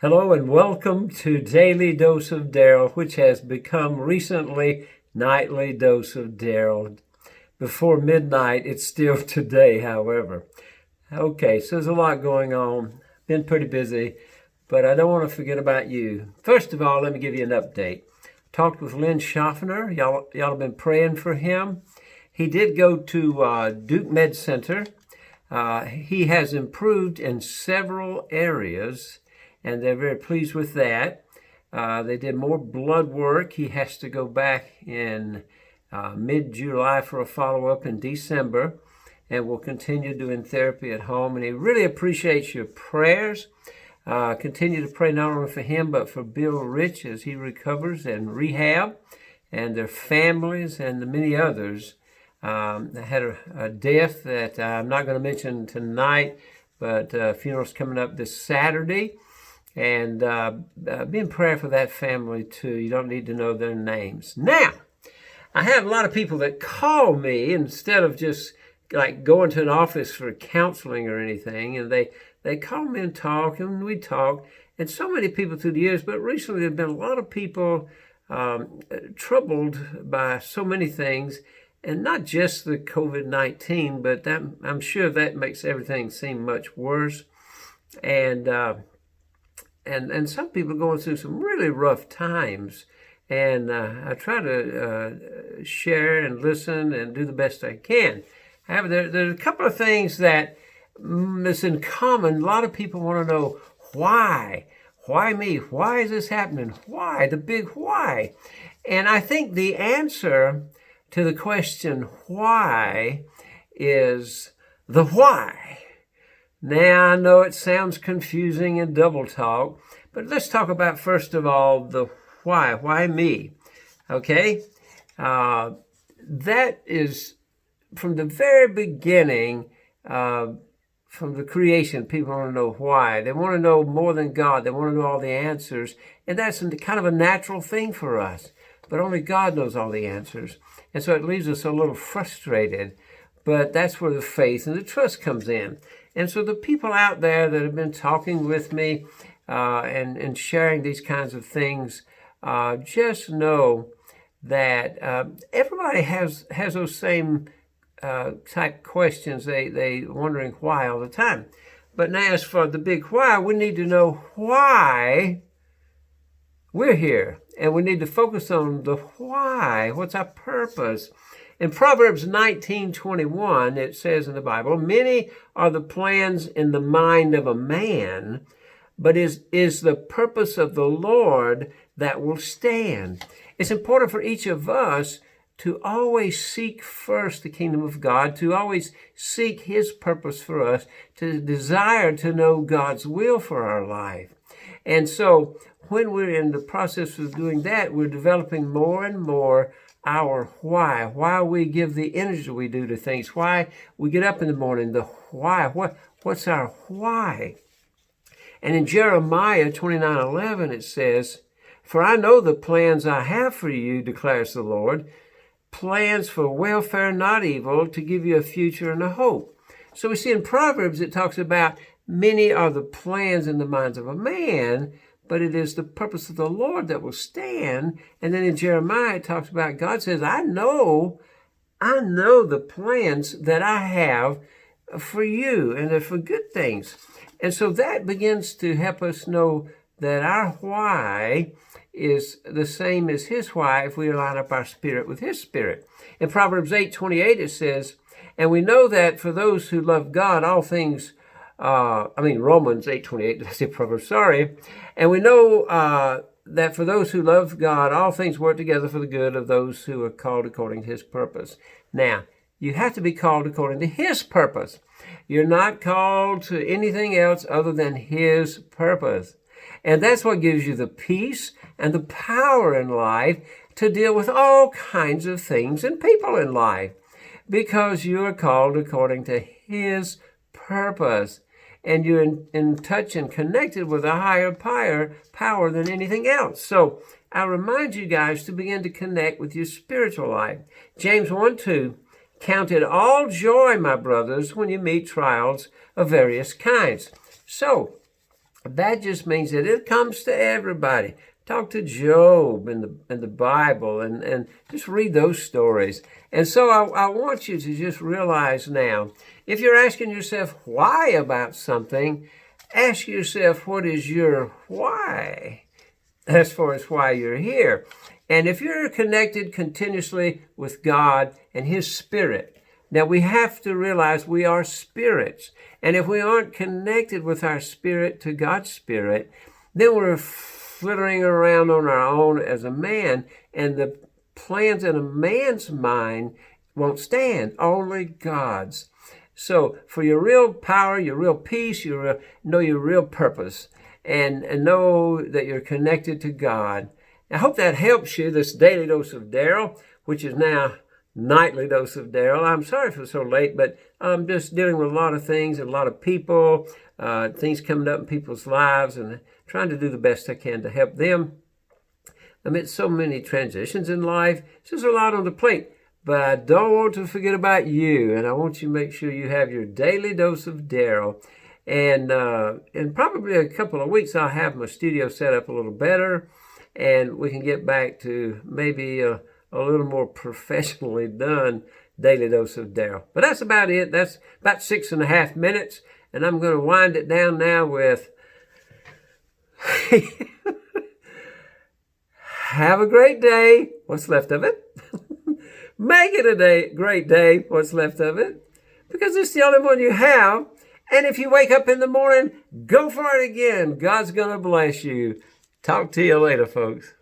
Hello and welcome to Daily Dose of Daryl, which has become recently Nightly Dose of Daryl. Before midnight, it's still today, however. Okay, so there's a lot going on. Been pretty busy, but I don't want to forget about you. First of all, let me give you an update. Talked with Lynn Schaffner. Y'all have been praying for him. He did go to Duke Med Center. He has improved in several areas, and they're very pleased with that. They did more blood work. He has to go back in mid-July for a follow-up in December, and will continue doing therapy at home. And he really appreciates your prayers. Continue to pray not only for him, but for Bill Rich as he recovers and rehab, and their families and the many others. I had a death that I'm not going to mention tonight, but funeral's coming up this Saturday. And be in prayer for that family too. You don't need to know their names. Now, I have a lot of people that call me instead of just like going to an office for counseling or anything, and they call me and talk, and we talk. And so many people through the years, but recently there have been a lot of people troubled by so many things, and not just the COVID-19, but I'm sure that makes everything seem much worse. And some people are going through some really rough times. And I try to share and listen and do the best I can. However, there's a couple of things that is in common. A lot of people want to know why. Why me? Why is this happening? Why? The big why. And I think the answer to the question why is the why. Now, I know it sounds confusing and double talk, but let's talk about, first of all, the why. Why me? Okay? That is, from the very beginning, from the creation, people want to know why. They want to know more than God. They want to know all the answers, and that's kind of a natural thing for us. But only God knows all the answers, and so it leaves us a little frustrated. But that's where the faith and the trust comes in. And so the people out there that have been talking with me and sharing these kinds of things, just know that everybody has those same type questions. They wondering why all the time. But now as for the big why, we need to know why we're here. And we need to focus on the why. What's our purpose? In Proverbs 19:21, it says in the Bible, many are the plans in the mind of a man, but is the purpose of the Lord that will stand. It's important for each of us to always seek first the kingdom of God, to always seek His purpose for us, to desire to know God's will for our life. And so when we're in the process of doing that, we're developing more and more our why we give the energy we do to things, why we get up in the morning, the why, what's our why? And in Jeremiah 29:11 it says, for I know the plans I have for you, declares the Lord, plans for welfare, not evil, to give you a future and a hope. So we see in Proverbs it talks about many are the plans in the minds of a man, but it is the purpose of the Lord that will stand. And then in Jeremiah, it talks about God says, I know the plans that I have for you, and they're for good things. And so that begins to help us know that our why is the same as His why if we line up our spirit with His spirit. In Proverbs 8:28, it says, and we know that for those who love God, all things Romans 8:28, did I say Proverbs? Sorry. And we know that for those who love God, all things work together for the good of those who are called according to His purpose. Now, you have to be called according to His purpose. You're not called to anything else other than His purpose. And that's what gives you the peace and the power in life to deal with all kinds of things and people in life, because you are called according to His purpose. And you're in touch and connected with a higher power than anything else. So I remind you guys to begin to connect with your spiritual life. James 1:2, count it all joy, my brothers, when you meet trials of various kinds. So That just means that it comes to everybody. Talk to Job in the Bible and just read those stories. And so I want you to just realize now, if you're asking yourself why about something, ask yourself, what is your why? As far as why you're here. And if you're connected continuously with God and His Spirit, now we have to realize we are spirits. And if we aren't connected with our spirit to God's Spirit, then we're flittering around on our own as a man, and the plans in a man's mind won't stand, only God's. So for your real power, your real peace, know your real purpose, and know that you're connected to God. I hope that helps you, this daily dose of Daryl, which is now nightly dose of Daryl. I'm sorry for so late, but I'm just dealing with a lot of things and a lot of people, things coming up in people's lives, and trying to do the best I can to help them amidst so many transitions in life. It's just a lot on the plate. But I don't want to forget about you, and I want you to make sure you have your daily dose of Daryl. And in probably a couple of weeks, I'll have my studio set up a little better, and we can get back to maybe a little more professionally done daily dose of Daryl. But that's about it. That's about 6.5 minutes, and I'm going to wind it down now with have a great day. What's left of it? Make it a great day, what's left of it, because it's the only one you have. And if you wake up in the morning, go for it again. God's going to bless you. Talk to you later, folks.